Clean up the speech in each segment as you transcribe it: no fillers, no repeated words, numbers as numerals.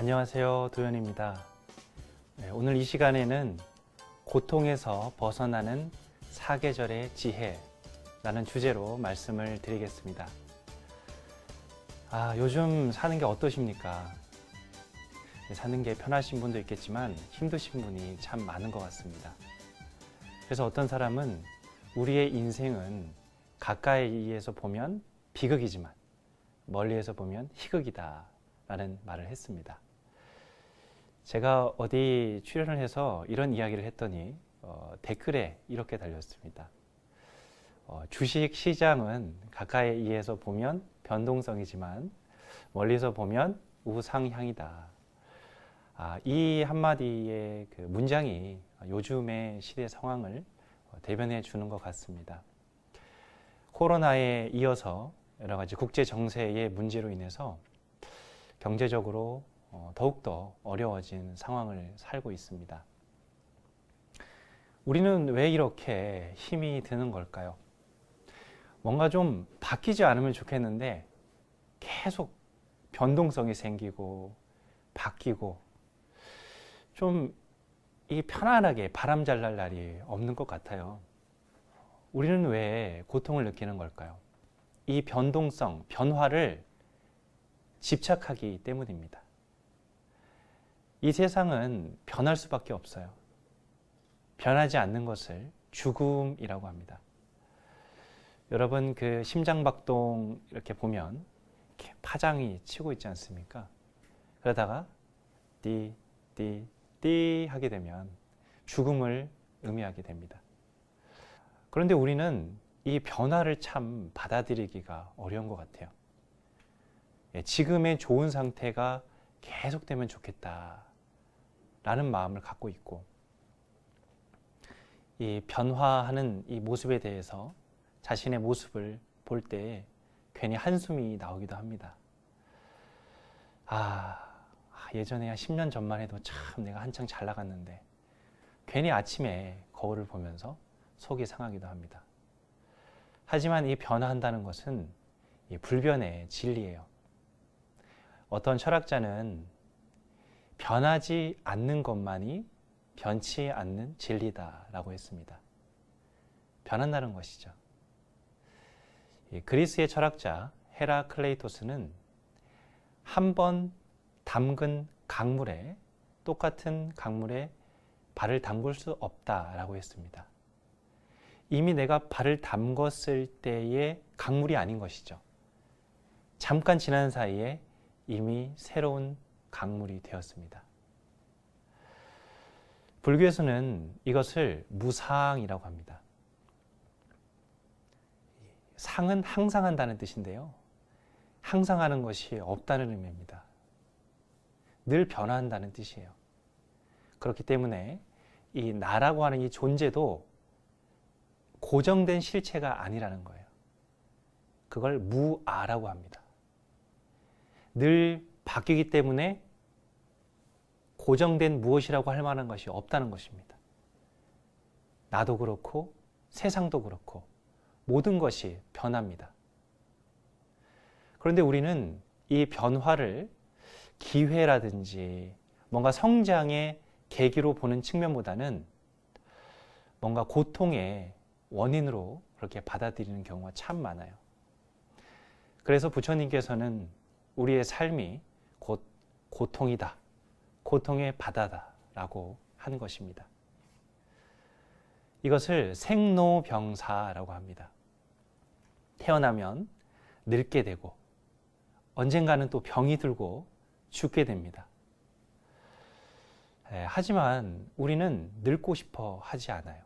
안녕하세요, 도현입니다. 오늘 이 시간에는 고통에서 벗어나는 사계절의 지혜라는 주제로 말씀을 드리겠습니다. 요즘 사는 게 어떠십니까? 사는 게 편하신 분도 있겠지만 힘드신 분이 참 많은 것 같습니다. 그래서 어떤 사람은 우리의 인생은 가까이에서 보면 비극이지만 멀리에서 보면 희극이다 라는 말을 했습니다. 제가 어디 출연을 해서 이런 이야기를 했더니 댓글에 이렇게 달렸습니다. 주식 시장은 가까이에서 보면 변동성이지만 멀리서 보면 우상향이다. 이 한마디의 그 문장이 요즘의 시대 상황을 대변해 주는 것 같습니다. 코로나에 이어서 여러 가지 국제 정세의 문제로 인해서 경제적으로 더욱더 어려워진 상황을 살고 있습니다. 우리는 왜 이렇게 힘이 드는 걸까요? 뭔가 좀 바뀌지 않으면 좋겠는데 계속 변동성이 생기고 바뀌고 좀 이 편안하게 바람 잘 날 날이 없는 것 같아요. 우리는 왜 고통을 느끼는 걸까요? 이 변동성, 변화를 집착하기 때문입니다. 이 세상은 변할 수밖에 없어요. 변하지 않는 것을 죽음이라고 합니다. 여러분 그 심장박동 이렇게 보면 이렇게 파장이 치고 있지 않습니까? 그러다가 띠 하게 되면 죽음을 의미하게 됩니다. 그런데 우리는 이 변화를 참 받아들이기가 어려운 것 같아요. 지금의 좋은 상태가 계속되면 좋겠다 라는 마음을 갖고 있고, 이 변화하는 이 모습에 대해서 자신의 모습을 볼 때 괜히 한숨이 나오기도 합니다. 예전에 한 10년 전만 해도 참 내가 한창 잘 나갔는데 괜히 아침에 거울을 보면서 속이 상하기도 합니다. 하지만 이 변화한다는 것은 이 불변의 진리예요. 어떤 철학자는 변하지 않는 것만이 변치 않는 진리다라고 했습니다. 변한다는 것이죠. 그리스의 철학자 헤라클레이토스는 한 번 담근 강물에 똑같은 강물에 발을 담글 수 없다라고 했습니다. 이미 내가 발을 담궜을 때의 강물이 아닌 것이죠. 잠깐 지난 사이에 이미 새로운 강물이 되었습니다. 불교에서는 이것을 무상이라고 합니다. 상은 항상 한다는 뜻인데요. 항상 하는 것이 없다는 의미입니다. 늘 변화한다는 뜻이에요. 그렇기 때문에 이 나라고 하는 이 존재도 고정된 실체가 아니라는 거예요. 그걸 무아라고 합니다. 늘 바뀌기 때문에 고정된 무엇이라고 할 만한 것이 없다는 것입니다. 나도 그렇고 세상도 그렇고 모든 것이 변합니다. 그런데 우리는 이 변화를 기회라든지 뭔가 성장의 계기로 보는 측면보다는 뭔가 고통의 원인으로 그렇게 받아들이는 경우가 참 많아요. 그래서 부처님께서는 우리의 삶이 곧 고통이다, 고통의 바다다라고 한 것입니다. 이것을 생로병사라고 합니다. 태어나면 늙게 되고 언젠가는 또 병이 들고 죽게 됩니다. 하지만 우리는 늙고 싶어 하지 않아요.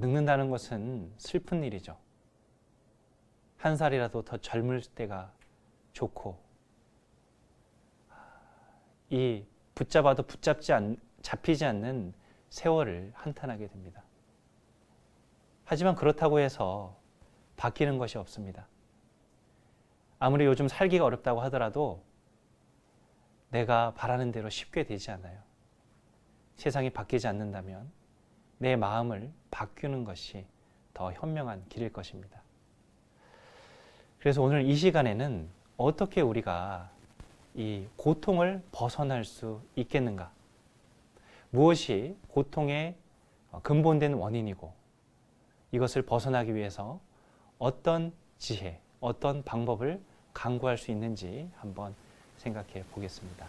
늙는다는 것은 슬픈 일이죠. 한 살이라도 더 젊을 때가 좋고, 이 붙잡아도 잡히지 않는 세월을 한탄하게 됩니다. 하지만 그렇다고 해서 바뀌는 것이 없습니다. 아무리 요즘 살기가 어렵다고 하더라도 내가 바라는 대로 쉽게 되지 않아요. 세상이 바뀌지 않는다면 내 마음을 바꾸는 것이 더 현명한 길일 것입니다. 그래서 오늘 이 시간에는 어떻게 우리가 이 고통을 벗어날 수 있겠는가? 무엇이 고통의 근본된 원인이고 이것을 벗어나기 위해서 어떤 지혜, 어떤 방법을 강구할 수 있는지 한번 생각해 보겠습니다.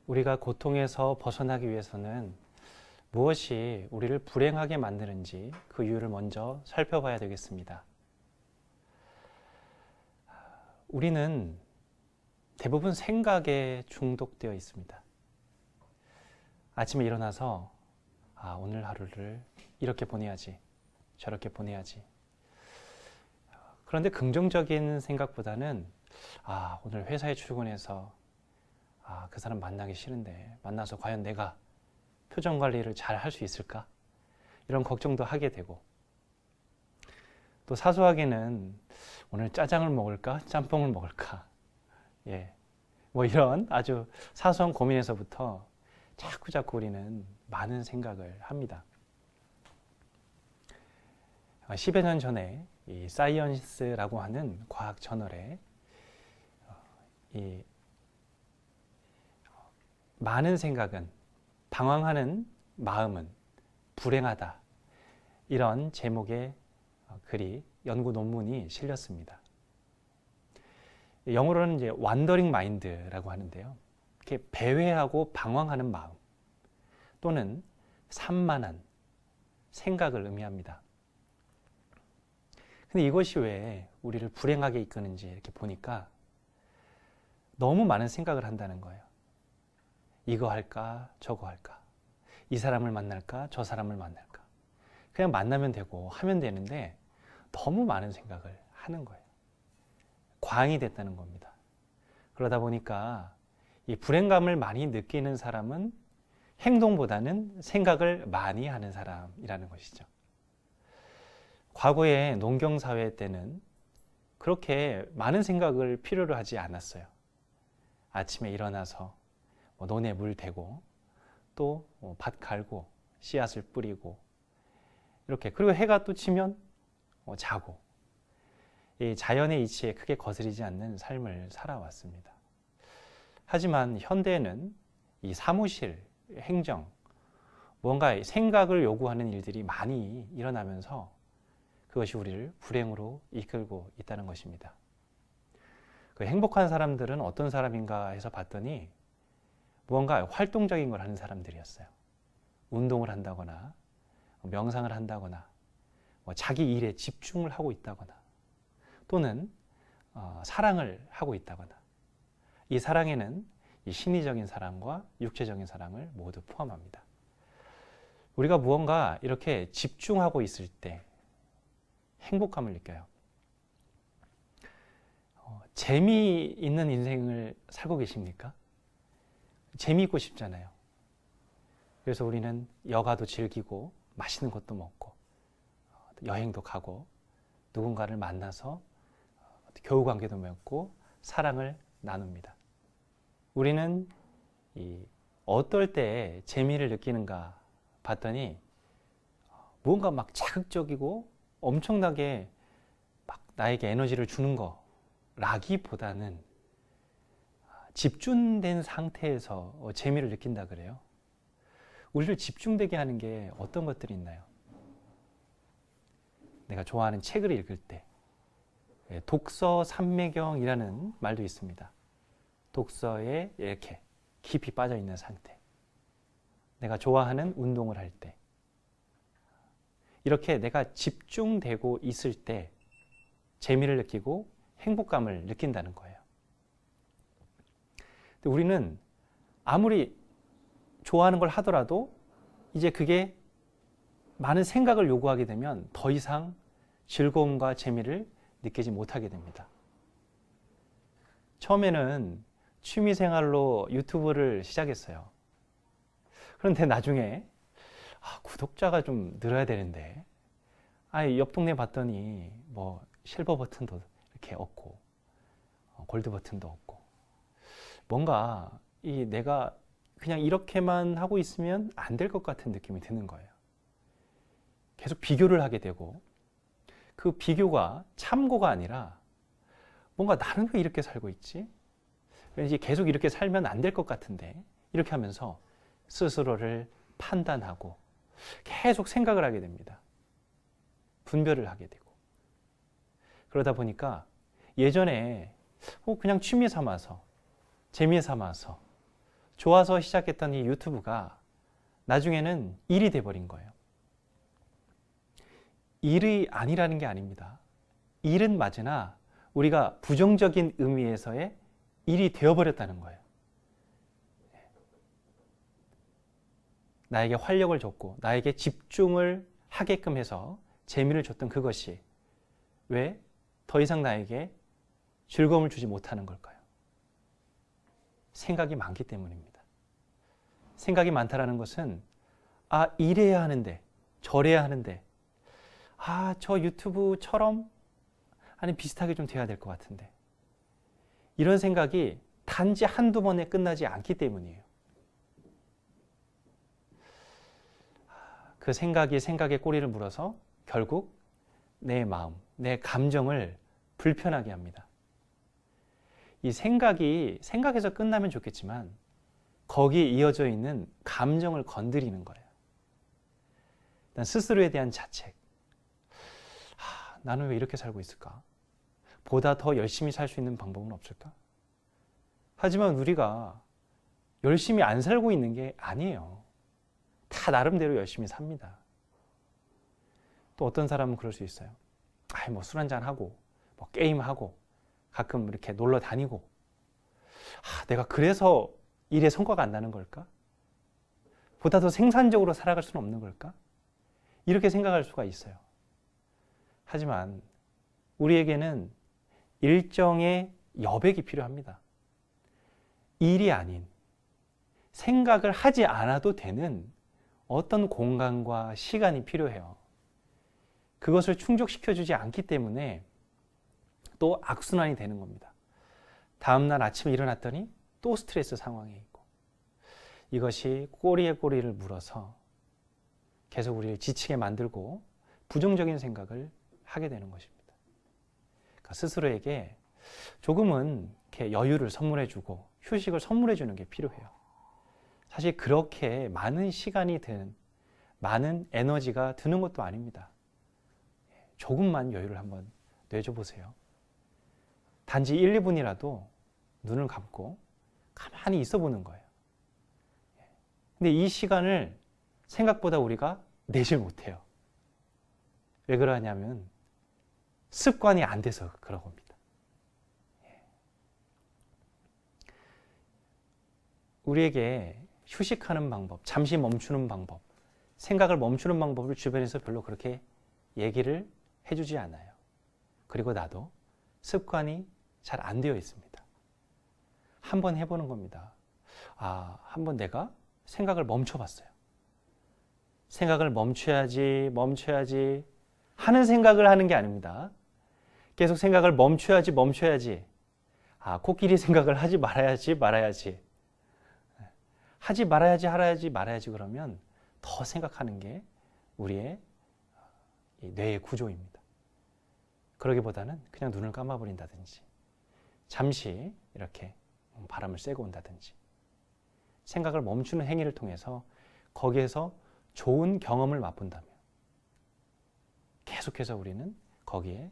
우리가 고통에서 벗어나기 위해서는 무엇이 우리를 불행하게 만드는지 그 이유를 먼저 살펴봐야 되겠습니다. 우리는 대부분 생각에 중독되어 있습니다. 아침에 일어나서 오늘 하루를 이렇게 보내야지, 저렇게 보내야지. 그런데 긍정적인 생각보다는 오늘 회사에 출근해서 그 사람 만나기 싫은데 만나서 과연 내가 표정 관리를 잘 할 수 있을까? 이런 걱정도 하게 되고 또 사소하게는 오늘 짜장을 먹을까? 짬뽕을 먹을까? 뭐 이런 아주 사소한 고민에서부터 자꾸 우리는 많은 생각을 합니다. 10여 년 전에 이 사이언스라고 하는 과학 저널에 이 많은 생각은 방황하는 마음은 불행하다. 이런 제목의 글이 연구 논문이 실렸습니다. 영어로는 이제 wandering mind라고 하는데요. 이렇게 배회하고 방황하는 마음 또는 산만한 생각을 의미합니다. 근데 이것이 왜 우리를 불행하게 이끄는지 이렇게 보니까 너무 많은 생각을 한다는 거예요. 이거 할까, 저거 할까? 이 사람을 만날까, 저 사람을 만날까? 그냥 만나면 되고 하면 되는데 너무 많은 생각을 하는 거예요. 과잉이 됐다는 겁니다. 그러다 보니까 이 불행감을 많이 느끼는 사람은 행동보다는 생각을 많이 하는 사람이라는 것이죠. 과거의 농경사회 때는 그렇게 많은 생각을 필요로 하지 않았어요. 아침에 일어나서 논에 물 대고 또 밭 갈고 씨앗을 뿌리고 이렇게 그리고 해가 또 치면 자고 이 자연의 이치에 크게 거스리지 않는 삶을 살아왔습니다. 하지만 현대에는 이 사무실, 행정, 뭔가 생각을 요구하는 일들이 많이 일어나면서 그것이 우리를 불행으로 이끌고 있다는 것입니다. 그 행복한 사람들은 어떤 사람인가 해서 봤더니 무언가 활동적인 걸 하는 사람들이었어요. 운동을 한다거나 명상을 한다거나 자기 일에 집중을 하고 있다거나 또는 사랑을 하고 있다거나 이 사랑에는 이 심리적인 사랑과 육체적인 사랑을 모두 포함합니다. 우리가 무언가 이렇게 집중하고 있을 때 행복감을 느껴요. 재미있는 인생을 살고 계십니까? 재미있고 싶잖아요. 그래서 우리는 여가도 즐기고 맛있는 것도 먹고 여행도 가고 누군가를 만나서 교우관계도 맺고 사랑을 나눕니다. 우리는 어떨 때 재미를 느끼는가 봤더니 무언가 막 자극적이고 엄청나게 막 나에게 에너지를 주는 거라기보다는 집중된 상태에서 재미를 느낀다 그래요. 우리를 집중되게 하는 게 어떤 것들이 있나요? 내가 좋아하는 책을 읽을 때 독서 삼매경이라는 말도 있습니다. 독서에 이렇게 깊이 빠져 있는 상태. 내가 좋아하는 운동을 할 때 이렇게 내가 집중되고 있을 때 재미를 느끼고 행복감을 느낀다는 거예요. 근데 우리는 아무리 좋아하는 걸 하더라도 이제 그게 많은 생각을 요구하게 되면 더 이상 즐거움과 재미를 느끼지 못하게 됩니다. 처음에는 취미생활로 유튜브를 시작했어요. 그런데 나중에 구독자가 좀 늘어야 되는데 옆 동네 봤더니 뭐 실버 버튼도 이렇게 없고 골드 버튼도 없고 뭔가 내가 그냥 이렇게만 하고 있으면 안 될 것 같은 느낌이 드는 거예요. 계속 비교를 하게 되고 그 비교가 참고가 아니라 뭔가 나는 왜 이렇게 살고 있지? 왠지 계속 이렇게 살면 안 될 것 같은데 이렇게 하면서 스스로를 판단하고 계속 생각을 하게 됩니다. 분별을 하게 되고. 그러다 보니까 예전에 그냥 취미 삼아서 재미 삼아서 좋아서 시작했던 이 유튜브가 나중에는 일이 돼버린 거예요. 일이 아니라는 게 아닙니다. 일은 맞으나 우리가 부정적인 의미에서의 일이 되어버렸다는 거예요. 나에게 활력을 줬고 나에게 집중을 하게끔 해서 재미를 줬던 그것이 왜 더 이상 나에게 즐거움을 주지 못하는 걸까요? 생각이 많기 때문입니다. 생각이 많다라는 것은 이래야 하는데 저래야 하는데 저 유튜브처럼 아니 비슷하게 좀 돼야 될 것 같은데 이런 생각이 단지 한두 번에 끝나지 않기 때문이에요. 그 생각이 생각에 꼬리를 물어서 결국 내 마음, 내 감정을 불편하게 합니다. 이 생각이 생각에서 끝나면 좋겠지만 거기에 이어져 있는 감정을 건드리는 거예요. 일단 스스로에 대한 자책. 나는 왜 이렇게 살고 있을까? 보다 더 열심히 살 수 있는 방법은 없을까? 하지만 우리가 열심히 안 살고 있는 게 아니에요. 다 나름대로 열심히 삽니다. 또 어떤 사람은 그럴 수 있어요. 술 한잔하고 게임하고 가끔 이렇게 놀러 다니고 내가 그래서 일에 성과가 안 나는 걸까? 보다 더 생산적으로 살아갈 수는 없는 걸까? 이렇게 생각할 수가 있어요. 하지만 우리에게는 일정의 여백이 필요합니다. 일이 아닌 생각을 하지 않아도 되는 어떤 공간과 시간이 필요해요. 그것을 충족시켜주지 않기 때문에 또 악순환이 되는 겁니다. 다음날 아침에 일어났더니 또 스트레스 상황에 있고 이것이 꼬리에 꼬리를 물어서 계속 우리를 지치게 만들고 부정적인 생각을 하게 되는 것입니다. 그러니까 스스로에게 조금은 이렇게 여유를 선물해주고 휴식을 선물해주는 게 필요해요. 사실 그렇게 많은 시간이 드는, 많은 에너지가 드는 것도 아닙니다. 조금만 여유를 한번 내줘 보세요. 단지 1, 2분이라도 눈을 감고 가만히 있어 보는 거예요. 근데 이 시간을 생각보다 우리가 내질 못해요. 왜 그러냐면 습관이 안 돼서 그런 겁니다. 우리에게 휴식하는 방법, 잠시 멈추는 방법, 생각을 멈추는 방법을 주변에서 별로 그렇게 얘기를 해주지 않아요. 그리고 나도 습관이 잘 안 되어 있습니다. 한번 해보는 겁니다. 한번 내가 생각을 멈춰봤어요. 생각을 멈춰야지 하는 생각을 하는 게 아닙니다. 계속 생각을 멈춰야지. 코끼리 생각을 하지 말아야지. 하지 말아야지 그러면 더 생각하는 게 우리의 뇌의 구조입니다. 그러기보다는 그냥 눈을 감아버린다든지 잠시 이렇게 바람을 쐬고 온다든지 생각을 멈추는 행위를 통해서 거기에서 좋은 경험을 맛본다면 계속해서 우리는 거기에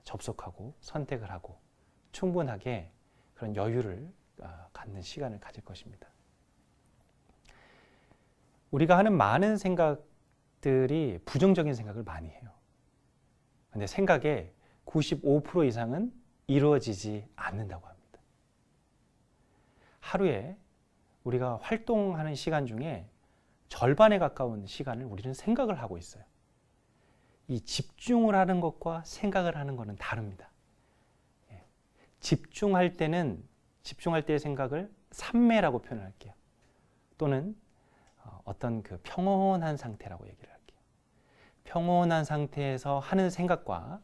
접속하고 선택을 하고 충분하게 그런 여유를 갖는 시간을 가질 것입니다. 우리가 하는 많은 생각들이 부정적인 생각을 많이 해요. 근데 생각의 95% 이상은 이루어지지 않는다고 합니다. 하루에 우리가 활동하는 시간 중에 절반에 가까운 시간을 우리는 생각을 하고 있어요. 이 집중을 하는 것과 생각을 하는 것은 다릅니다. 집중할 때의 생각을 삼매라고 표현할게요. 또는 어떤 그 평온한 상태라고 얘기를 할게요. 평온한 상태에서 하는 생각과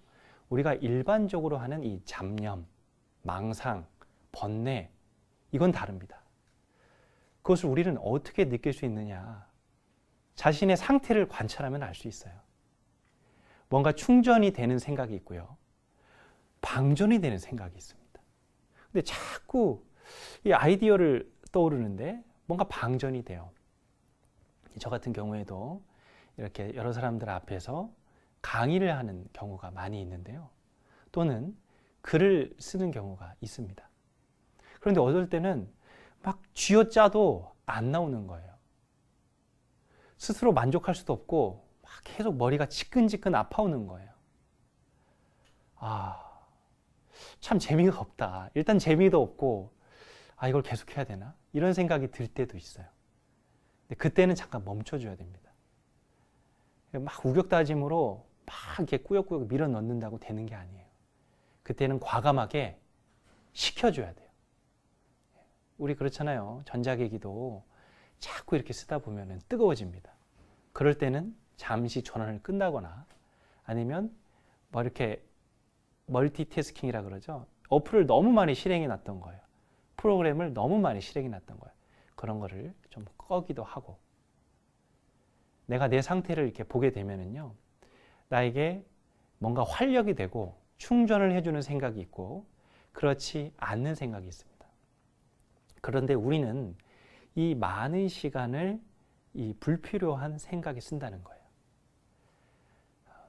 우리가 일반적으로 하는 이 잡념, 망상, 번뇌, 이건 다릅니다. 그것을 우리는 어떻게 느낄 수 있느냐? 자신의 상태를 관찰하면 알 수 있어요. 뭔가 충전이 되는 생각이 있고요. 방전이 되는 생각이 있습니다. 근데 자꾸 이 아이디어를 떠오르는데 뭔가 방전이 돼요. 저 같은 경우에도 이렇게 여러 사람들 앞에서 강의를 하는 경우가 많이 있는데요. 또는 글을 쓰는 경우가 있습니다. 그런데 어떨 때는 막 쥐어짜도 안 나오는 거예요. 스스로 만족할 수도 없고 막 계속 머리가 지끈지끈 아파오는 거예요. 참 재미가 없다. 일단 재미도 없고 이걸 계속 해야 되나? 이런 생각이 들 때도 있어요. 근데 그때는 잠깐 멈춰줘야 됩니다. 막 우격다짐으로 막 이렇게 꾸역꾸역 밀어 넣는다고 되는 게 아니에요. 그때는 과감하게 식혀줘야 돼요. 우리 그렇잖아요. 전자기기도 자꾸 이렇게 쓰다 보면 뜨거워집니다. 그럴 때는 잠시 전원을 끈다거나 아니면 뭐 이렇게 멀티태스킹이라 그러죠. 어플을 너무 많이 실행해 놨던 거예요. 프로그램을 너무 많이 실행해 놨던 거예요. 그런 거를 좀 꺼기도 하고, 내가 내 상태를 이렇게 보게 되면은요, 나에게 뭔가 활력이 되고 충전을 해주는 생각이 있고 그렇지 않는 생각이 있습니다. 그런데 우리는 이 많은 시간을 이 불필요한 생각에 쓴다는 거예요.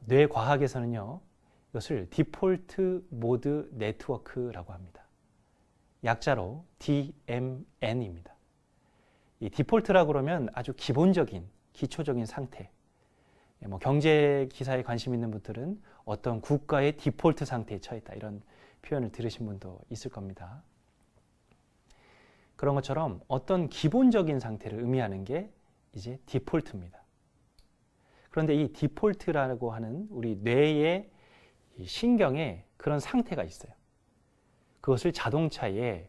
뇌과학에서는요, 이것을 디폴트 모드 네트워크라고 합니다. 약자로 DMN입니다. 이 디폴트라고 그러면 아주 기본적인, 기초적인 상태. 뭐 경제 기사에 관심 있는 분들은 어떤 국가의 디폴트 상태에 처했다, 이런 표현을 들으신 분도 있을 겁니다. 그런 것처럼 어떤 기본적인 상태를 의미하는 게 이제 디폴트입니다. 그런데 이 디폴트라고 하는 우리 뇌의 신경에 그런 상태가 있어요. 그것을 자동차의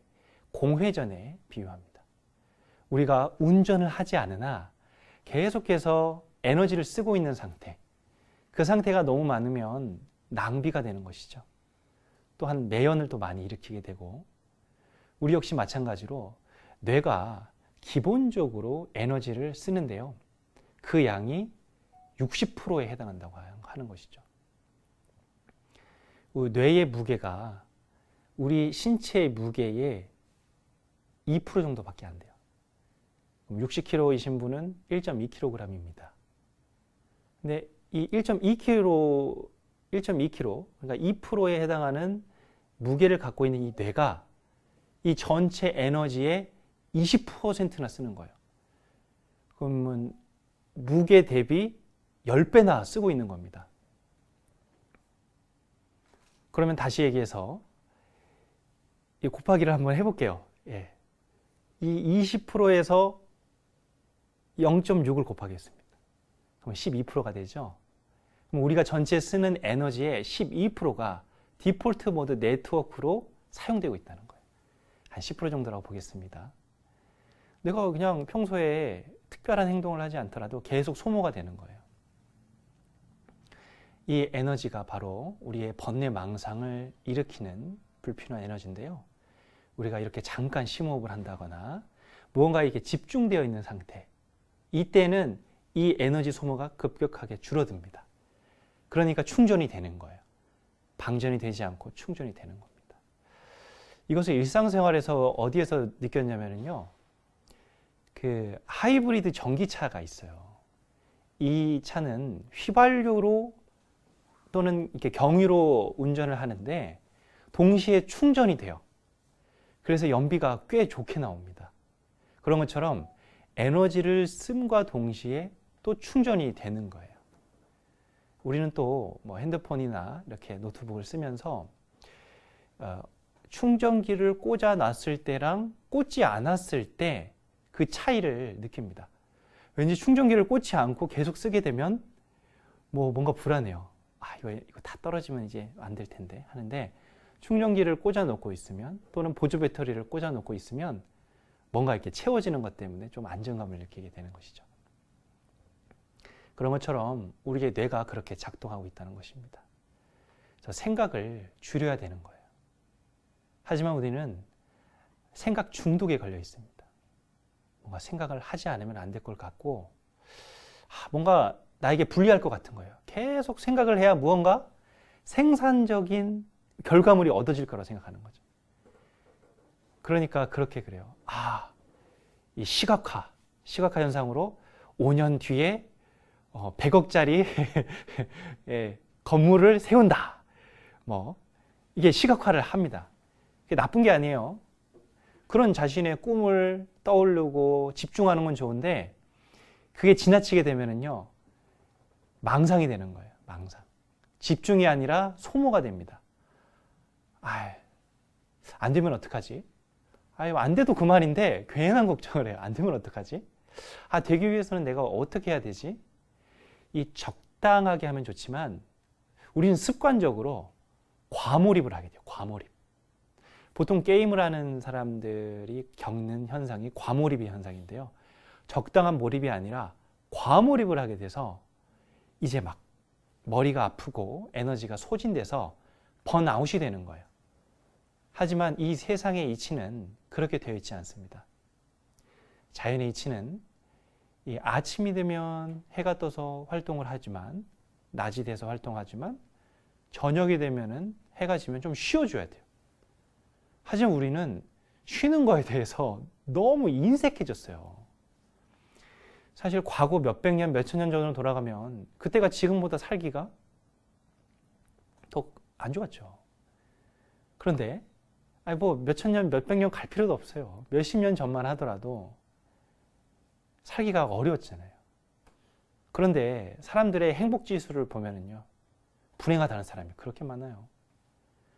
공회전에 비유합니다. 우리가 운전을 하지 않으나 계속해서 에너지를 쓰고 있는 상태, 그 상태가 너무 많으면 낭비가 되는 것이죠. 또한 매연을 또 많이 일으키게 되고, 우리 역시 마찬가지로 뇌가 기본적으로 에너지를 쓰는데요, 그 양이 60%에 해당한다고 하는 것이죠. 뇌의 무게가 우리 신체의 무게의 2% 정도밖에 안 돼요. 60kg이신 분은 1.2kg입니다. 근데 이 1.2kg, 그러니까 2%에 해당하는 무게를 갖고 있는 이 뇌가 이 전체 에너지의 20%나 쓰는 거예요. 그러면 무게 대비 10배나 쓰고 있는 겁니다. 그러면 다시 얘기해서 이 곱하기를 한번 해볼게요. 예. 이 20%에서 0.6을 곱하겠습니다. 그럼 12%가 되죠. 그럼 우리가 전체 쓰는 에너지의 12%가 디폴트 모드 네트워크로 사용되고 있다는 거예요. 한 10% 정도라고 보겠습니다. 내가 그냥 평소에 특별한 행동을 하지 않더라도 계속 소모가 되는 거예요. 이 에너지가 바로 우리의 번뇌망상을 일으키는 불필요한 에너지인데요. 우리가 이렇게 잠깐 심호흡을 한다거나 무언가에 이렇게 집중되어 있는 상태, 이때는 이 에너지 소모가 급격하게 줄어듭니다. 그러니까 충전이 되는 거예요. 방전이 되지 않고 충전이 되는 겁니다. 이것을 일상생활에서 어디에서 느꼈냐면요, 그 하이브리드 전기차가 있어요. 이 차는 휘발유로 또는 이렇게 경유로 운전을 하는데 동시에 충전이 돼요. 그래서 연비가 꽤 좋게 나옵니다. 그런 것처럼 에너지를 씀과 동시에 또 충전이 되는 거예요. 우리는 또 뭐 핸드폰이나 이렇게 노트북을 쓰면서 충전기를 꽂아 놨을 때랑 꽂지 않았을 때 그 차이를 느낍니다. 왠지 충전기를 꽂지 않고 계속 쓰게 되면 뭔가 불안해요. 이거 다 떨어지면 이제 안 될 텐데 하는데, 충전기를 꽂아 놓고 있으면 또는 보조 배터리를 꽂아 놓고 있으면 뭔가 이렇게 채워지는 것 때문에 좀 안정감을 느끼게 되는 것이죠. 그런 것처럼 우리의 뇌가 그렇게 작동하고 있다는 것입니다. 그래서 생각을 줄여야 되는 거예요. 하지만 우리는 생각 중독에 걸려 있습니다. 뭔가 생각을 하지 않으면 안 될 것 같고, 뭔가 나에게 불리할 것 같은 거예요. 계속 생각을 해야 무언가 생산적인 결과물이 얻어질 거라고 생각하는 거죠. 그러니까 그렇게 그래요. 이 시각화 현상으로 5년 뒤에 100억짜리 건물을 세운다. 이게 시각화를 합니다. 이게 나쁜 게 아니에요. 그런 자신의 꿈을 떠오르고 집중하는 건 좋은데 그게 지나치게 되면은요, 망상이 되는 거예요. 망상. 집중이 아니라 소모가 됩니다. 안 되면 어떡하지? 안 돼도 그만인데 괜한 걱정을 해요. 안 되면 어떡하지? 되기 위해서는 내가 어떻게 해야 되지? 이 적당하게 하면 좋지만 우리는 습관적으로 과몰입을 하게 돼요. 과몰입. 보통 게임을 하는 사람들이 겪는 현상이 과몰입의 현상인데요. 적당한 몰입이 아니라 과몰입을 하게 돼서 이제 막 머리가 아프고 에너지가 소진돼서 번아웃이 되는 거예요. 하지만 이 세상의 이치는 그렇게 되어 있지 않습니다. 자연의 이치는 이 아침이 되면 해가 떠서 활동을 하지만, 낮이 돼서 활동하지만, 저녁이 되면은 해가 지면 좀 쉬어줘야 돼요. 하지만 우리는 쉬는 거에 대해서 너무 인색해졌어요. 사실 과거 몇백 년, 몇천 년 전으로 돌아가면 그때가 지금보다 살기가 더 안 좋았죠. 그런데 몇천 년, 몇백 년 갈 필요도 없어요. 몇십 년 전만 하더라도 살기가 어려웠잖아요. 그런데 사람들의 행복 지수를 보면은요, 불행하다는 사람이 그렇게 많아요.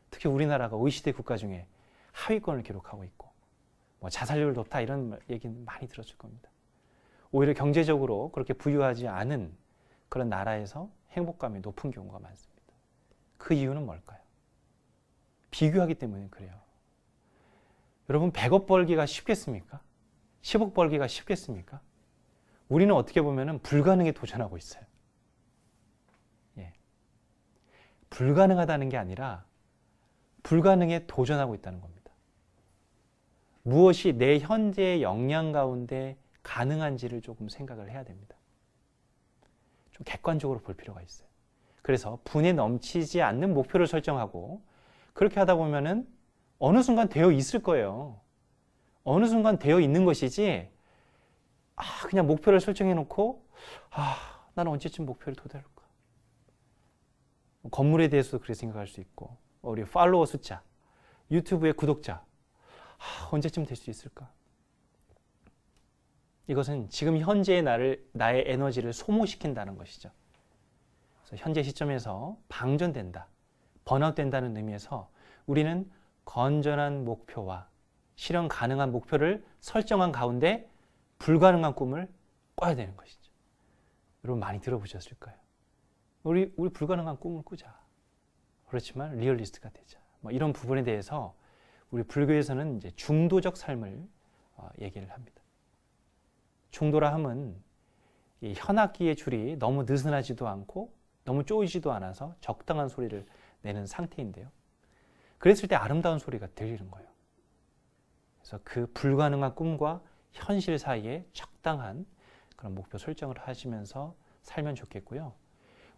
특히 우리나라가 OECD 국가 중에 하위권을 기록하고 있고, 자살률 높다 이런 얘기는 많이 들었을 겁니다. 오히려 경제적으로 그렇게 부유하지 않은 그런 나라에서 행복감이 높은 경우가 많습니다. 그 이유는 뭘까요? 비교하기 때문에 그래요. 여러분, 100억 벌기가 쉽겠습니까? 10억 벌기가 쉽겠습니까? 우리는 어떻게 보면 불가능에 도전하고 있어요. 불가능하다는 게 아니라 불가능에 도전하고 있다는 겁니다. 무엇이 내 현재의 역량 가운데 가능한지를 조금 생각을 해야 됩니다. 좀 객관적으로 볼 필요가 있어요. 그래서 분에 넘치지 않는 목표를 설정하고 그렇게 하다 보면은 어느 순간 되어 있을 거예요. 어느 순간 되어 있는 것이지, 그냥 목표를 설정해 놓고, 나는 언제쯤 목표를 도달할까? 건물에 대해서도 그렇게 생각할 수 있고, 우리 팔로워 숫자, 유튜브의 구독자, 언제쯤 될 수 있을까? 이것은 지금 현재의 나의 에너지를 소모시킨다는 것이죠. 그래서 현재 시점에서 방전된다, 번아웃된다는 의미에서 우리는 건전한 목표와 실현 가능한 목표를 설정한 가운데 불가능한 꿈을 꿔야 되는 것이죠. 여러분 많이 들어보셨을까요? 우리 불가능한 꿈을 꾸자. 그렇지만 리얼리스트가 되자. 이런 부분에 대해서 우리 불교에서는 이제 중도적 삶을 얘기를 합니다. 중도라 함은 이 현악기의 줄이 너무 느슨하지도 않고 너무 쪼이지도 않아서 적당한 소리를 내는 상태인데요. 그랬을 때 아름다운 소리가 들리는 거예요. 그래서 그 불가능한 꿈과 현실 사이에 적당한 그런 목표 설정을 하시면서 살면 좋겠고요.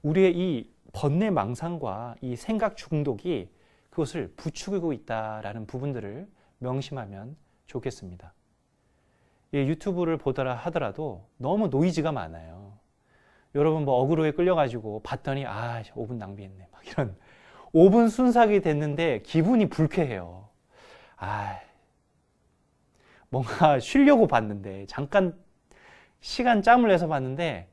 우리의 이 번뇌 망상과 이 생각 중독이 그것을 부추기고 있다라는 부분들을 명심하면 좋겠습니다. 유튜브를 보더라 하더라도 너무 노이즈가 많아요. 여러분 어그로에 끌려가지고 봤더니 5분 낭비했네. 막 이런 5분 순삭이 됐는데 기분이 불쾌해요. 뭔가 쉬려고 봤는데 잠깐 시간 짬을 내서 봤는데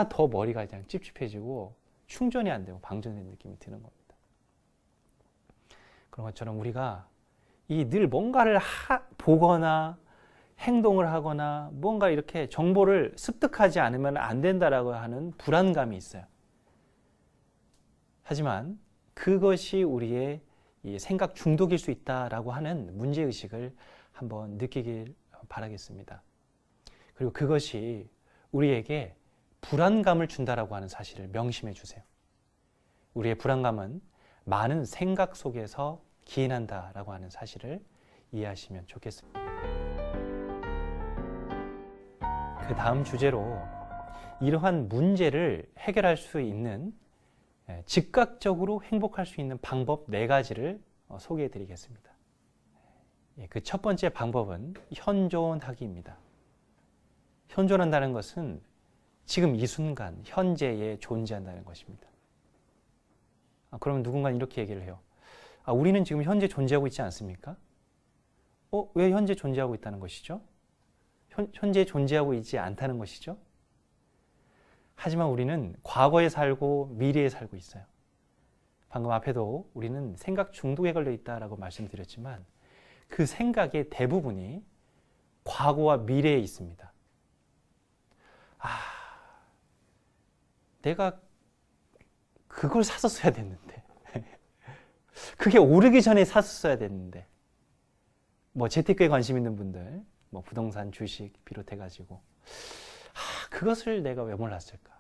더 머리가 그냥 찝찝해지고 충전이 안 되고 방전된 느낌이 드는 겁니다. 그런 것처럼 우리가 늘 뭔가를 보거나 행동을 하거나 뭔가 이렇게 정보를 습득하지 않으면 안 된다라고 하는 불안감이 있어요. 하지만 그것이 우리의 이 생각 중독일 수 있다라고 하는 문제의식을 한번 느끼길 바라겠습니다. 그리고 그것이 우리에게 불안감을 준다라고 하는 사실을 명심해 주세요. 우리의 불안감은 많은 생각 속에서 기인한다라고 하는 사실을 이해하시면 좋겠습니다. 그 다음 주제로 이러한 문제를 해결할 수 있는 즉각적으로 행복할 수 있는 방법 4가지를 소개해 드리겠습니다. 그 첫 번째 방법은 현존하기입니다. 현존한다는 것은 지금 이 순간, 현재에 존재한다는 것입니다. 그러면 누군가는 이렇게 얘기를 해요. 우리는 지금 현재 존재하고 있지 않습니까? 왜 현재 존재하고 있다는 것이죠? 현재 존재하고 있지 않다는 것이죠? 하지만 우리는 과거에 살고 미래에 살고 있어요. 방금 앞에도 우리는 생각 중독에 걸려 있다라고 말씀드렸지만 그 생각의 대부분이 과거와 미래에 있습니다. 내가 그걸 샀었어야 됐는데 그게 오르기 전에 샀었어야 됐는데 재테크에 관심 있는 분들 부동산, 주식 비롯해가지고 그것을 내가 왜 몰랐을까?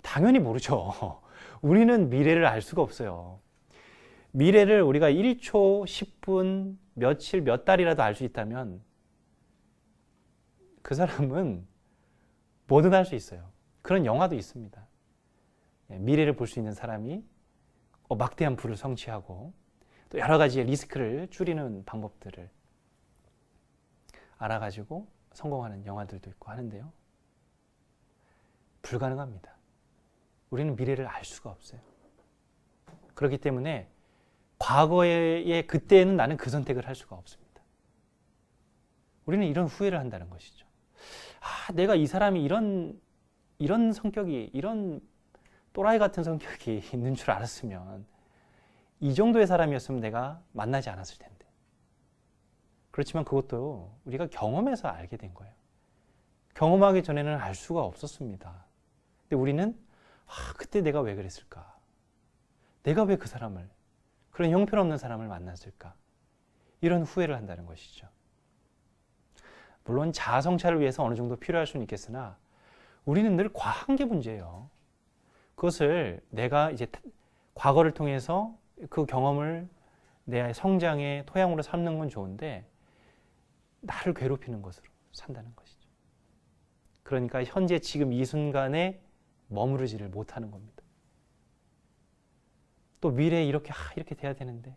당연히 모르죠. 우리는 미래를 알 수가 없어요. 미래를 우리가 1초, 10분, 며칠, 몇 달이라도 알 수 있다면 그 사람은 뭐든 할 수 있어요. 그런 영화도 있습니다. 미래를 볼 수 있는 사람이 막대한 부를 성취하고 또 여러 가지의 리스크를 줄이는 방법들을 알아가지고 성공하는 영화들도 있고 하는데요. 불가능합니다. 우리는 미래를 알 수가 없어요. 그렇기 때문에 과거의 그때는 나는 그 선택을 할 수가 없습니다. 우리는 이런 후회를 한다는 것이죠. 내가 이 사람이 이런 성격이, 이런 또라이 같은 성격이 있는 줄 알았으면 이 정도의 사람이었으면 내가 만나지 않았을 텐데. 그렇지만 그것도 우리가 경험해서 알게 된 거예요. 경험하기 전에는 알 수가 없었습니다. 근데 우리는 그때 내가 왜 그랬을까? 내가 왜 그 사람을, 그런 형편없는 사람을 만났을까? 이런 후회를 한다는 것이죠. 물론 자아 성찰을 위해서 어느 정도 필요할 수는 있겠으나 우리는 늘 과한 게 문제예요. 그것을 내가 이제 과거를 통해서 그 경험을 내 성장의 토양으로 삼는 건 좋은데 나를 괴롭히는 것으로 산다는 것이죠. 그러니까 현재 지금 이 순간에 머무르지를 못하는 겁니다. 또 미래에 이렇게 돼야 되는데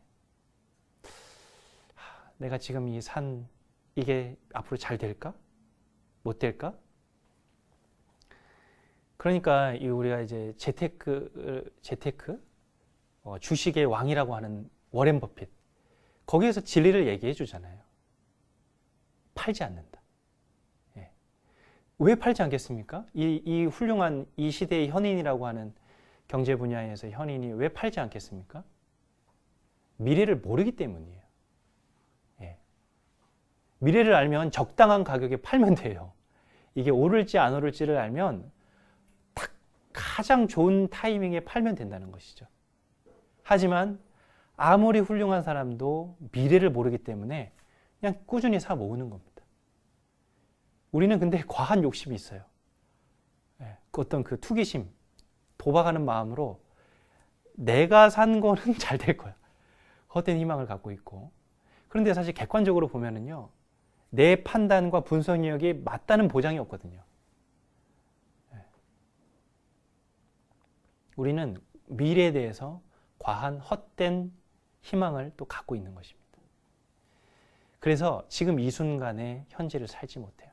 내가 지금 이 산 이게 앞으로 잘 될까? 못 될까? 그러니까 우리가 이제 재테크 주식의 왕이라고 하는 워렌 버핏 거기에서 진리를 얘기해 주잖아요. 팔지 않는다. 왜 팔지 않겠습니까? 이 훌륭한 이 시대의 현인이라고 하는 경제 분야에서 현인이 왜 팔지 않겠습니까? 미래를 모르기 때문이에요. 미래를 알면 적당한 가격에 팔면 돼요. 이게 오를지 안 오를지를 알면 딱 가장 좋은 타이밍에 팔면 된다는 것이죠. 하지만 아무리 훌륭한 사람도 미래를 모르기 때문에 그냥 꾸준히 사 모으는 겁니다. 우리는 근데 과한 욕심이 있어요. 어떤 그 투기심, 도박하는 마음으로 내가 산 거는 잘 될 거야. 헛된 희망을 갖고 있고. 그런데 사실 객관적으로 보면은요, 내 판단과 분석력이 맞다는 보장이 없거든요. 우리는 미래에 대해서 과한 헛된 희망을 또 갖고 있는 것입니다. 그래서 지금 이 순간에 현재를 살지 못해요.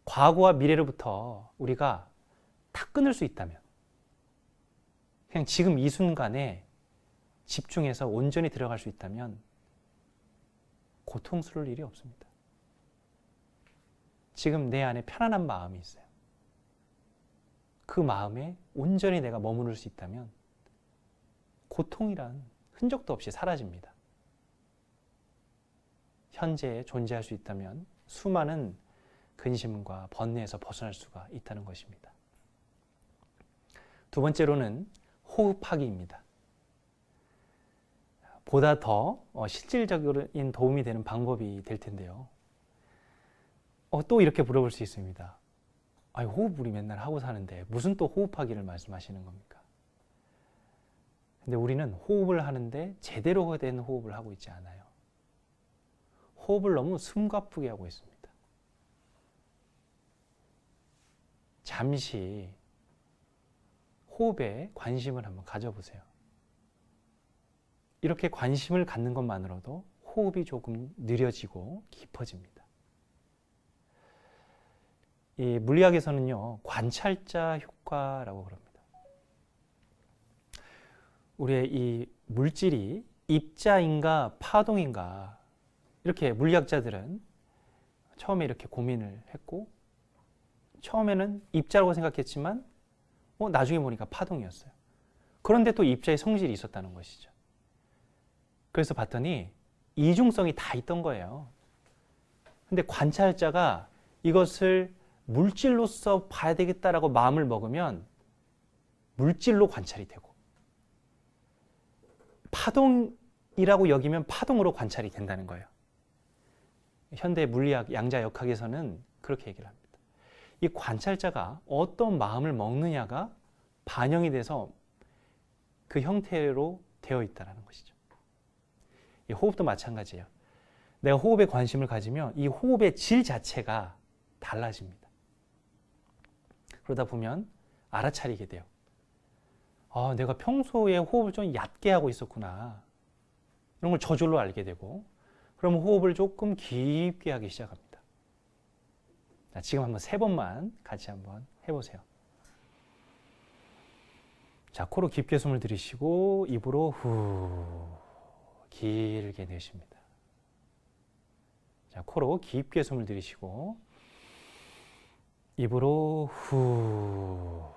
과거와 미래로부터 우리가 다 끊을 수 있다면 그냥 지금 이 순간에 집중해서 온전히 들어갈 수 있다면 고통스러울 일이 없습니다. 지금 내 안에 편안한 마음이 있어요. 그 마음에 온전히 내가 머무를 수 있다면 고통이란 흔적도 없이 사라집니다. 현재에 존재할 수 있다면 수많은 근심과 번뇌에서 벗어날 수가 있다는 것입니다. 두 번째로는 호흡하기입니다. 보다 더 실질적인 도움이 되는 방법이 될 텐데요. 또 이렇게 물어볼 수 있습니다. 호흡 우리 맨날 하고 사는데 무슨 또 호흡하기를 말씀하시는 겁니까? 근데 우리는 호흡을 하는데 제대로 된 호흡을 하고 있지 않아요. 호흡을 너무 숨가쁘게 하고 있습니다. 잠시 호흡에 관심을 한번 가져보세요. 이렇게 관심을 갖는 것만으로도 호흡이 조금 느려지고 깊어집니다. 이 물리학에서는요, 관찰자 효과라고 그럽니다. 우리의 이 물질이 입자인가 파동인가, 이렇게 물리학자들은 처음에 이렇게 고민을 했고, 처음에는 입자라고 생각했지만 나중에 보니까 파동이었어요. 그런데 또 입자의 성질이 있었다는 것이죠. 그래서 봤더니 이중성이 다 있던 거예요. 근데 관찰자가 이것을 물질로서 봐야 되겠다라고 마음을 먹으면 물질로 관찰이 되고, 파동이라고 여기면 파동으로 관찰이 된다는 거예요. 현대 물리학 양자역학에서는 그렇게 얘기를 합니다. 이 관찰자가 어떤 마음을 먹느냐가 반영이 돼서 그 형태로 되어 있다는 것이죠. 이 호흡도 마찬가지예요. 내가 호흡에 관심을 가지면 이 호흡의 질 자체가 달라집니다. 그러다 보면 알아차리게 돼요. 내가 평소에 호흡을 좀 얕게 하고 있었구나. 이런 걸 저절로 알게 되고, 그럼 호흡을 조금 깊게 하기 시작합니다. 자, 지금 한번 3번만 같이 한번 해보세요. 자, 코로 깊게 숨을 들이쉬고 입으로 후 길게 내쉽니다. 자, 코로 깊게 숨을 들이쉬고 입으로 후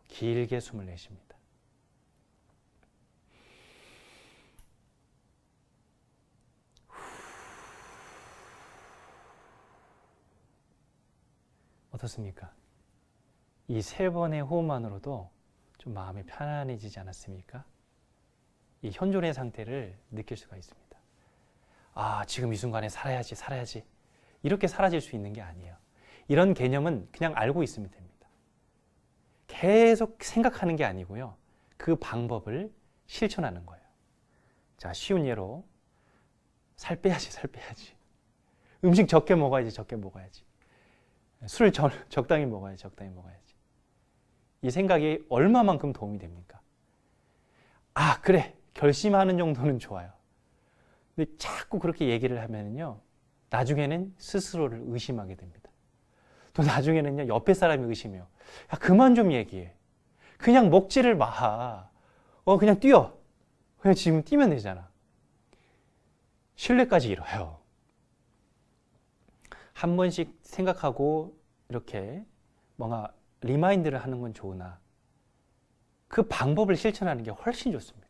길게 숨을 내쉽니다. 어떻습니까? 이 3번의 호흡만으로도 좀 마음이 편안해지지 않았습니까? 이 현존의 상태를 느낄 수가 있습니다. 지금 이 순간에 살아야지. 이렇게 사라질 수 있는 게 아니에요. 이런 개념은 그냥 알고 있으면 됩니다. 계속 생각하는 게 아니고요. 그 방법을 실천하는 거예요. 자, 쉬운 예로 살 빼야지. 음식 적게 먹어야지. 술 적당히 먹어야지. 이 생각이 얼마만큼 도움이 됩니까? 그래. 결심하는 정도는 좋아요. 근데 자꾸 그렇게 얘기를 하면요, 나중에는 스스로를 의심하게 됩니다. 또 나중에는요, 옆에 사람이 의심해요. 그만 좀 얘기해. 그냥 먹지를 마. 그냥 뛰어. 그냥 지금 뛰면 되잖아. 신뢰까지 잃어요. 한 번씩 생각하고 이렇게 뭔가 리마인드를 하는 건 좋으나 그 방법을 실천하는 게 훨씬 좋습니다.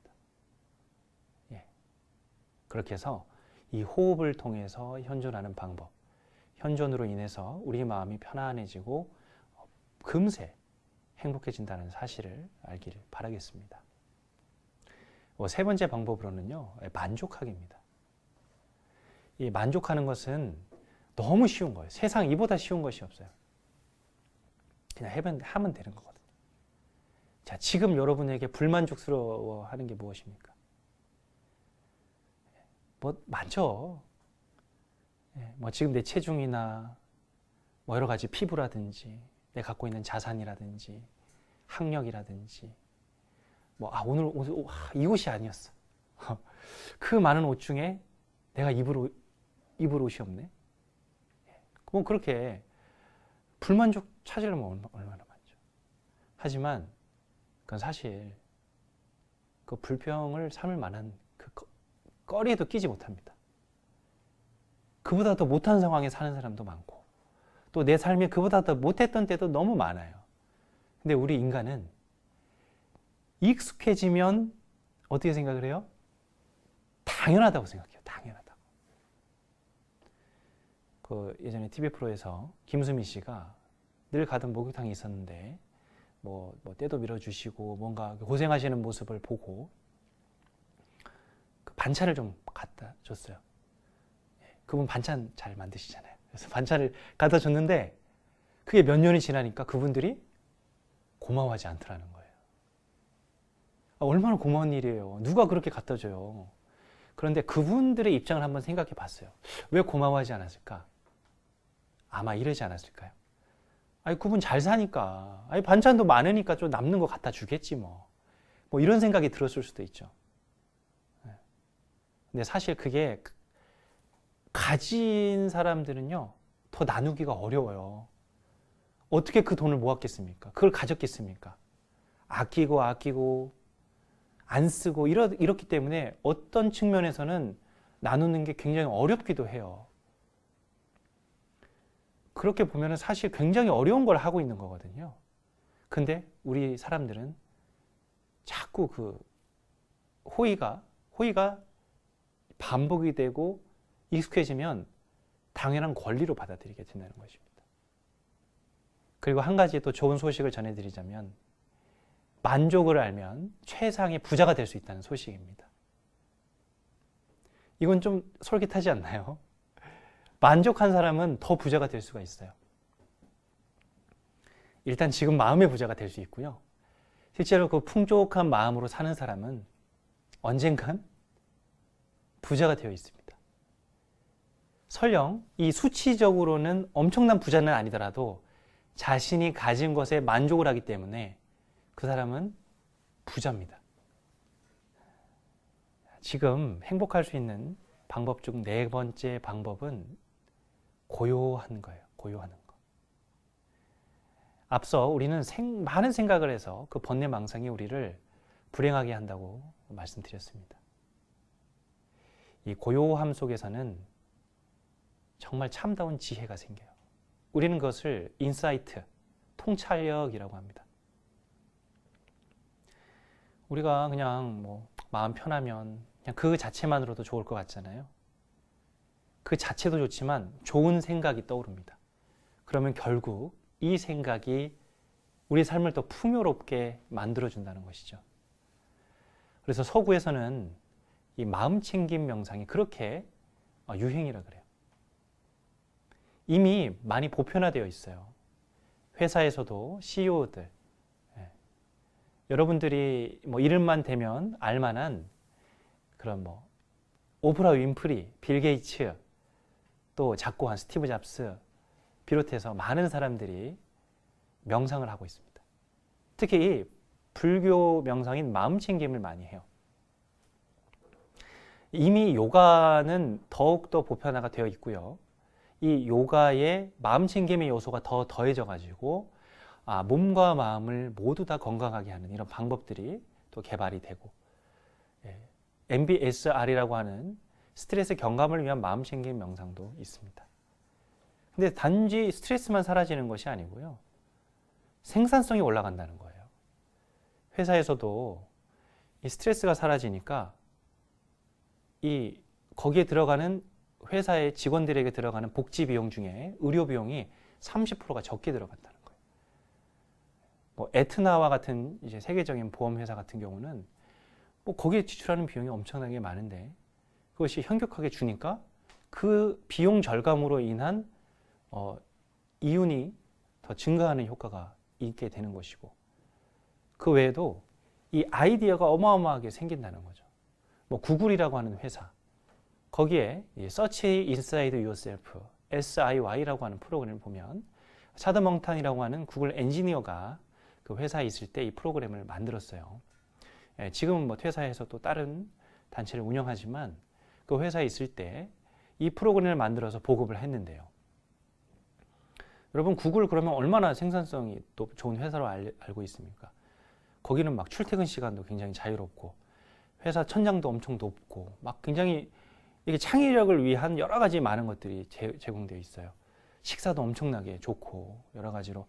그렇게 해서 이 호흡을 통해서 현존하는 방법, 현존으로 인해서 우리 마음이 편안해지고 금세 행복해진다는 사실을 알기를 바라겠습니다. 3번째 방법으로는요, 만족하기입니다. 이 만족하는 것은 너무 쉬운 거예요. 세상 이보다 쉬운 것이 없어요. 그냥 하면 되는 거거든요. 자, 지금 여러분에게 불만족스러워하는 게 무엇입니까? 많죠. 지금 내 체중이나 여러 가지 피부라든지 내가 갖고 있는 자산이라든지 학력이라든지 오늘 이 옷이 아니었어. 그 많은 옷 중에 내가 입을 옷이 없네. 그렇게 불만족 찾으려면 얼마나 많죠. 하지만 그건 사실 그 불평을 삼을 만한 그 거리에도 끼지 못합니다. 그보다 더 못한 상황에 사는 사람도 많고, 또 내 삶에 그보다 더 못했던 때도 너무 많아요. 근데 우리 인간은 익숙해지면 어떻게 생각을 해요? 당연하다고 생각해요. 당연하다고. 예전에 TV 프로에서 김수미 씨가 늘 가던 목욕탕이 있었는데 때도 밀어주시고 뭔가 고생하시는 모습을 보고 반찬을 좀 갖다 줬어요. 그분 반찬 잘 만드시잖아요. 그래서 반찬을 갖다 줬는데 그게 몇 년이 지나니까 그분들이 고마워하지 않더라는 거예요. 얼마나 고마운 일이에요. 누가 그렇게 갖다 줘요. 그런데 그분들의 입장을 한번 생각해 봤어요. 왜 고마워하지 않았을까? 아마 이러지 않았을까요? 그분 잘 사니까, 반찬도 많으니까 좀 남는 거 갖다 주겠지 뭐 이런 생각이 들었을 수도 있죠. 근데 사실 그게 가진 사람들은요, 더 나누기가 어려워요. 어떻게 그 돈을 모았겠습니까? 그걸 가졌겠습니까? 아끼고 아끼고 안 쓰고 이렇기 때문에 어떤 측면에서는 나누는 게 굉장히 어렵기도 해요. 그렇게 보면 사실 굉장히 어려운 걸 하고 있는 거거든요. 근데 우리 사람들은 자꾸 그 호의가 반복이 되고 익숙해지면 당연한 권리로 받아들이게 된다는 것입니다. 그리고 한 가지 또 좋은 소식을 전해드리자면, 만족을 알면 최상의 부자가 될 수 있다는 소식입니다. 이건 좀 솔깃하지 않나요? 만족한 사람은 더 부자가 될 수가 있어요. 일단 지금 마음의 부자가 될 수 있고요. 실제로 그 풍족한 마음으로 사는 사람은 언젠간 부자가 되어 있습니다. 설령 이 수치적으로는 엄청난 부자는 아니더라도 자신이 가진 것에 만족을 하기 때문에 그 사람은 부자입니다. 지금 행복할 수 있는 방법 중 네 번째 방법은 고요한 거예요. 고요하는 거. 앞서 우리는 많은 생각을 해서 그 번뇌망상이 우리를 불행하게 한다고 말씀드렸습니다. 이 고요함 속에서는 정말 참다운 지혜가 생겨요. 우리는 그것을 인사이트, 통찰력이라고 합니다. 우리가 그냥 마음 편하면 그냥 그 자체만으로도 좋을 것 같잖아요. 그 자체도 좋지만 좋은 생각이 떠오릅니다. 그러면 결국 이 생각이 우리 삶을 더 풍요롭게 만들어준다는 것이죠. 그래서 서구에서는 이 마음챙김 명상이 그렇게 유행이라 그래요. 이미 많이 보편화되어 있어요. 회사에서도 CEO들, 여러분들이 이름만 대면 알만한 그런 오프라 윈프리, 빌 게이츠, 또 작고한 스티브 잡스 비롯해서 많은 사람들이 명상을 하고 있습니다. 특히 이 불교 명상인 마음챙김을 많이 해요. 이미 요가는 더욱더 보편화가 되어 있고요. 이 요가에 마음챙김의 요소가 더 더해져 가지고 몸과 마음을 모두 다 건강하게 하는 이런 방법들이 또 개발이 되고, MBSR이라고 하는 스트레스 경감을 위한 마음챙김 명상도 있습니다. 근데 단지 스트레스만 사라지는 것이 아니고요. 생산성이 올라간다는 거예요. 회사에서도 이 스트레스가 사라지니까 거기에 들어가는 회사의 직원들에게 들어가는 복지 비용 중에 의료 비용이 30%가 적게 들어간다는 거예요. 에트나와 같은 이제 세계적인 보험 회사 같은 경우는 거기에 지출하는 비용이 엄청나게 많은데 그것이 현격하게 주니까 그 비용 절감으로 인한 이윤이 더 증가하는 효과가 있게 되는 것이고, 그 외에도 이 아이디어가 어마어마하게 생긴다는 거죠. 구글이라고 하는 회사, 거기에 Search Inside Yourself, SIY라고 하는 프로그램을 보면 차드 멍탄이라고 하는 구글 엔지니어가 그 회사에 있을 때 이 프로그램을 만들었어요. 지금은 퇴사해서 또 다른 단체를 운영하지만 그 회사에 있을 때 이 프로그램을 만들어서 보급을 했는데요. 여러분, 구글 그러면 얼마나 생산성이 또 좋은 회사로 알고 있습니까? 거기는 출퇴근 시간도 굉장히 자유롭고 회사 천장도 엄청 높고 굉장히 이게 창의력을 위한 여러 가지 많은 것들이 제공되어 있어요. 식사도 엄청나게 좋고 여러 가지로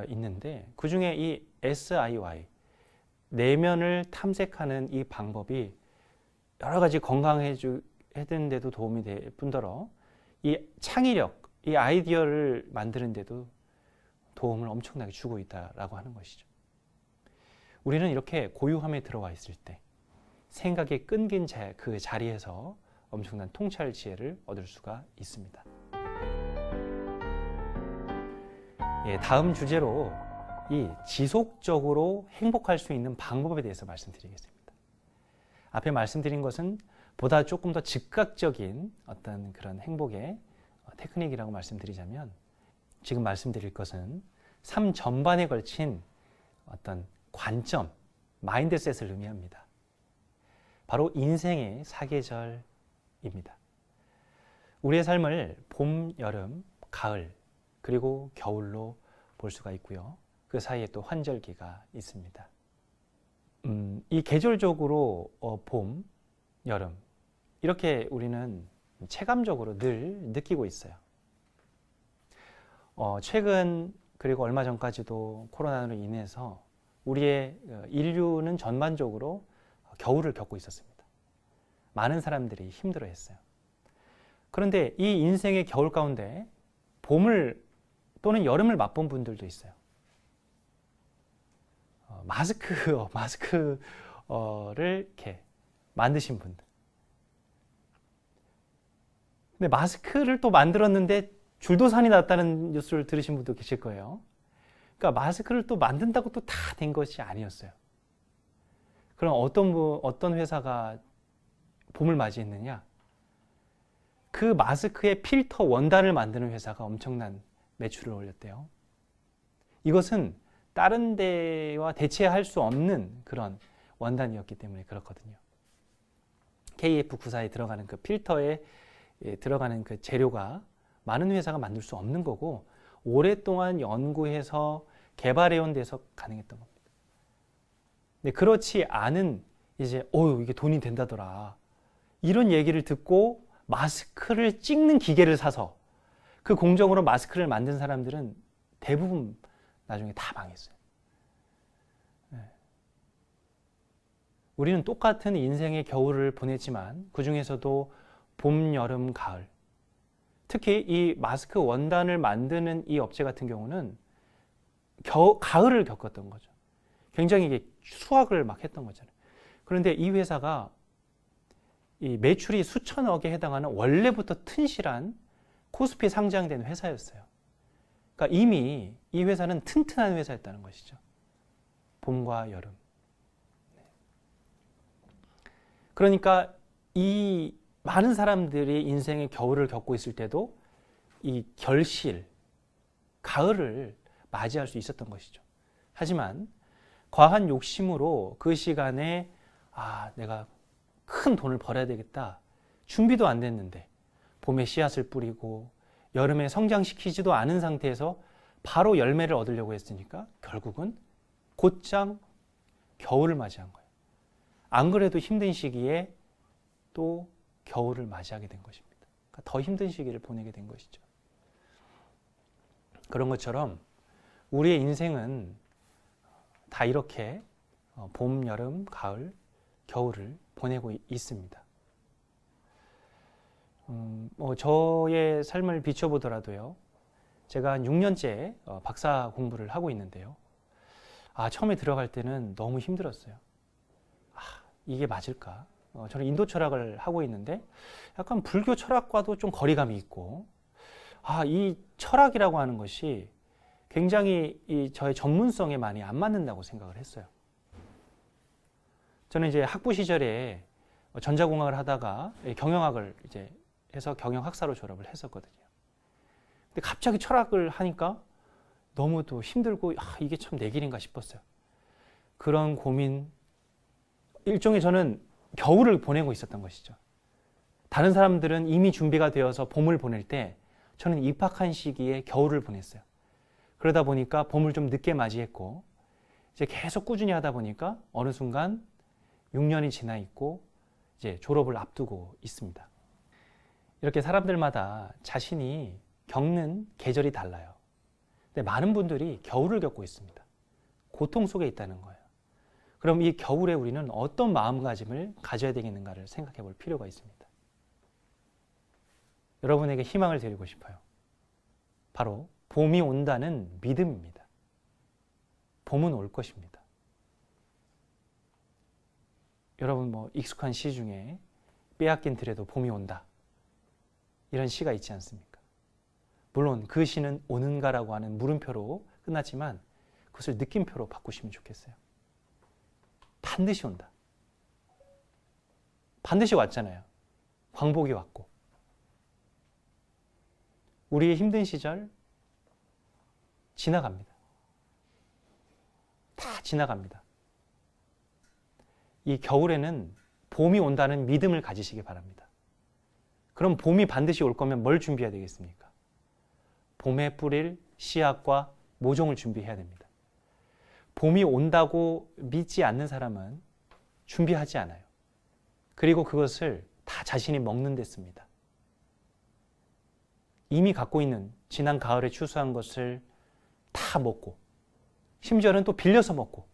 있는데, 그 중에 이 SIY, 내면을 탐색하는 이 방법이 여러 가지 건강해지는데도 도움이 될 뿐더러 이 창의력, 이 아이디어를 만드는 데도 도움을 엄청나게 주고 있다라고 하는 것이죠. 우리는 이렇게 고요함에 들어와 있을 때 생각이 끊긴 그 자리에서 엄청난 통찰 지혜를 얻을 수가 있습니다. 다음 주제로 이 지속적으로 행복할 수 있는 방법에 대해서 말씀드리겠습니다. 앞에 말씀드린 것은 보다 조금 더 즉각적인 어떤 그런 행복의 테크닉이라고 말씀드리자면, 지금 말씀드릴 것은 삶 전반에 걸친 어떤 관점, 마인드셋을 의미합니다. 바로 인생의 사계절입니다. 우리의 삶을 봄, 여름, 가을, 그리고 겨울로 볼 수가 있고요. 그 사이에 또 환절기가 있습니다. 이 계절적으로 봄, 여름 이렇게 우리는 체감적으로 늘 느끼고 있어요. 최근 그리고 얼마 전까지도 코로나로 인해서 우리의 인류는 전반적으로 겨울을 겪고 있었습니다. 많은 사람들이 힘들어했어요. 그런데 이 인생의 겨울 가운데 봄을 또는 여름을 맛본 분들도 있어요. 마스크를 이렇게 만드신 분들. 근데 마스크를 또 만들었는데 줄도산이 났다는 뉴스를 들으신 분도 계실 거예요. 그러니까 마스크를 또 만든다고 또 다 된 것이 아니었어요. 그럼 어떤 회사가 봄을 맞이했느냐? 그 마스크의 필터 원단을 만드는 회사가 엄청난 매출을 올렸대요. 이것은 다른 데와 대체할 수 없는 그런 원단이었기 때문에 그렇거든요. KF94에 들어가는 그 필터에 들어가는 그 재료가 많은 회사가 만들 수 없는 거고 오랫동안 연구해서 개발해온 데서 가능했던 겁니다. 근데 그렇지 않은 이제 이게 돈이 된다더라 이런 얘기를 듣고 마스크를 찍는 기계를 사서 그 공정으로 마스크를 만든 사람들은 대부분 나중에 다 망했어요. 우리는 똑같은 인생의 겨울을 보냈지만 그 중에서도 봄, 여름, 가을 특히 이 마스크 원단을 만드는 이 업체 같은 경우는 가을을 겪었던 거죠. 굉장히 이게 수확을 막 했던 거잖아요. 그런데 이 회사가 이 매출이 수천억에 해당하는 원래부터 튼실한 코스피에 상장된 회사였어요. 그러니까 이미 이 회사는 튼튼한 회사였다는 것이죠. 봄과 여름. 그러니까 이 많은 사람들이 인생의 겨울을 겪고 있을 때도 이 결실, 가을을 맞이할 수 있었던 것이죠. 하지만 과한 욕심으로 그 시간에 내가 큰 돈을 벌어야 되겠다. 준비도 안 됐는데 봄에 씨앗을 뿌리고 여름에 성장시키지도 않은 상태에서 바로 열매를 얻으려고 했으니까 결국은 곧장 겨울을 맞이한 거예요. 안 그래도 힘든 시기에 또 겨울을 맞이하게 된 것입니다. 그러니까 더 힘든 시기를 보내게 된 것이죠. 그런 것처럼 우리의 인생은 다 이렇게 봄, 여름, 가을, 겨울을 보내고 있습니다. 저의 삶을 비춰보더라도요. 제가 한 6년째 박사 공부를 하고 있는데요. 처음에 들어갈 때는 너무 힘들었어요. 이게 맞을까? 저는 인도 철학을 하고 있는데 약간 불교 철학과도 좀 거리감이 있고 이 철학이라고 하는 것이 굉장히 저의 전문성에 많이 안 맞는다고 생각을 했어요. 저는 이제 학부 시절에 전자공학을 하다가 경영학을 이제 해서 경영학사로 졸업을 했었거든요. 근데 갑자기 철학을 하니까 너무 또 힘들고 이게 참 내 길인가 싶었어요. 그런 고민, 일종의 저는 겨울을 보내고 있었던 것이죠. 다른 사람들은 이미 준비가 되어서 봄을 보낼 때 저는 입학한 시기에 겨울을 보냈어요. 그러다 보니까 봄을 좀 늦게 맞이했고 이제 계속 꾸준히 하다 보니까 어느 순간 6년이 지나 있고 이제 졸업을 앞두고 있습니다. 이렇게 사람들마다 자신이 겪는 계절이 달라요. 근데 많은 분들이 겨울을 겪고 있습니다. 고통 속에 있다는 거예요. 그럼 이 겨울에 우리는 어떤 마음가짐을 가져야 되겠는가를 생각해 볼 필요가 있습니다. 여러분에게 희망을 드리고 싶어요. 바로 봄이 온다는 믿음입니다. 봄은 올 것입니다. 여러분 익숙한 시 중에 빼앗긴 들에도 봄이 온다. 이런 시가 있지 않습니까? 물론 그 시는 오는가라고 하는 물음표로 끝났지만 그것을 느낌표로 바꾸시면 좋겠어요. 반드시 온다. 반드시 왔잖아요. 광복이 왔고. 우리의 힘든 시절 지나갑니다. 다 지나갑니다. 이 겨울에는 봄이 온다는 믿음을 가지시기 바랍니다. 그럼 봄이 반드시 올 거면 뭘 준비해야 되겠습니까? 봄에 뿌릴 씨앗과 모종을 준비해야 됩니다. 봄이 온다고 믿지 않는 사람은 준비하지 않아요. 그리고 그것을 다 자신이 먹는 데 씁니다. 이미 갖고 있는 지난 가을에 추수한 것을 다 먹고, 심지어는 또 빌려서 먹고,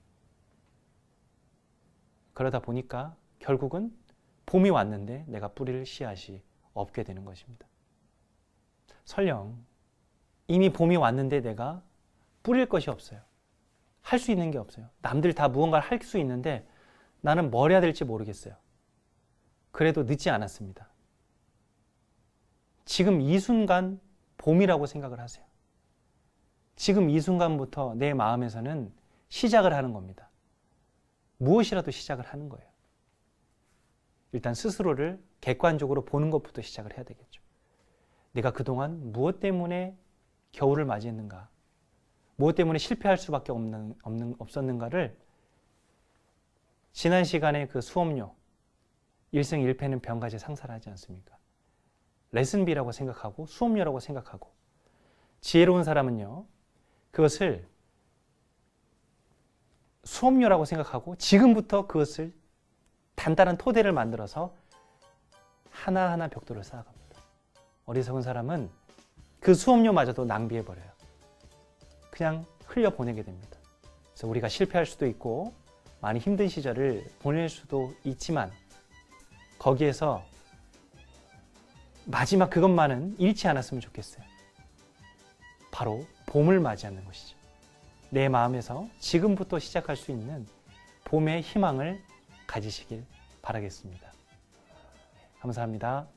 그러다 보니까 결국은 봄이 왔는데 내가 뿌릴 씨앗이 없게 되는 것입니다. 설령 이미 봄이 왔는데 내가 뿌릴 것이 없어요. 할 수 있는 게 없어요. 남들 다 무언가를 할 수 있는데 나는 뭘 해야 될지 모르겠어요. 그래도 늦지 않았습니다. 지금 이 순간 봄이라고 생각을 하세요. 지금 이 순간부터 내 마음에서는 시작을 하는 겁니다. 무엇이라도 시작을 하는 거예요. 일단 스스로를 객관적으로 보는 것부터 시작을 해야 되겠죠. 내가 그동안 무엇 때문에 겨울을 맞이했는가? 무엇 때문에 실패할 수밖에 없었는가를 지난 시간에 그 수업료, 일승 일패는 병가제 상사를 하지 않습니까? 레슨비라고 생각하고 수업료라고 생각하고, 지혜로운 사람은요, 그것을 수업료라고 생각하고 지금부터 그것을 단단한 토대를 만들어서 하나하나 벽돌을 쌓아갑니다. 어리석은 사람은 그 수업료마저도 낭비해버려요. 그냥 흘려보내게 됩니다. 그래서 우리가 실패할 수도 있고 많이 힘든 시절을 보낼 수도 있지만 거기에서 마지막 그것만은 잃지 않았으면 좋겠어요. 바로 봄을 맞이하는 것이죠. 내 마음에서 지금부터 시작할 수 있는 봄의 희망을 가지시길 바라겠습니다. 감사합니다.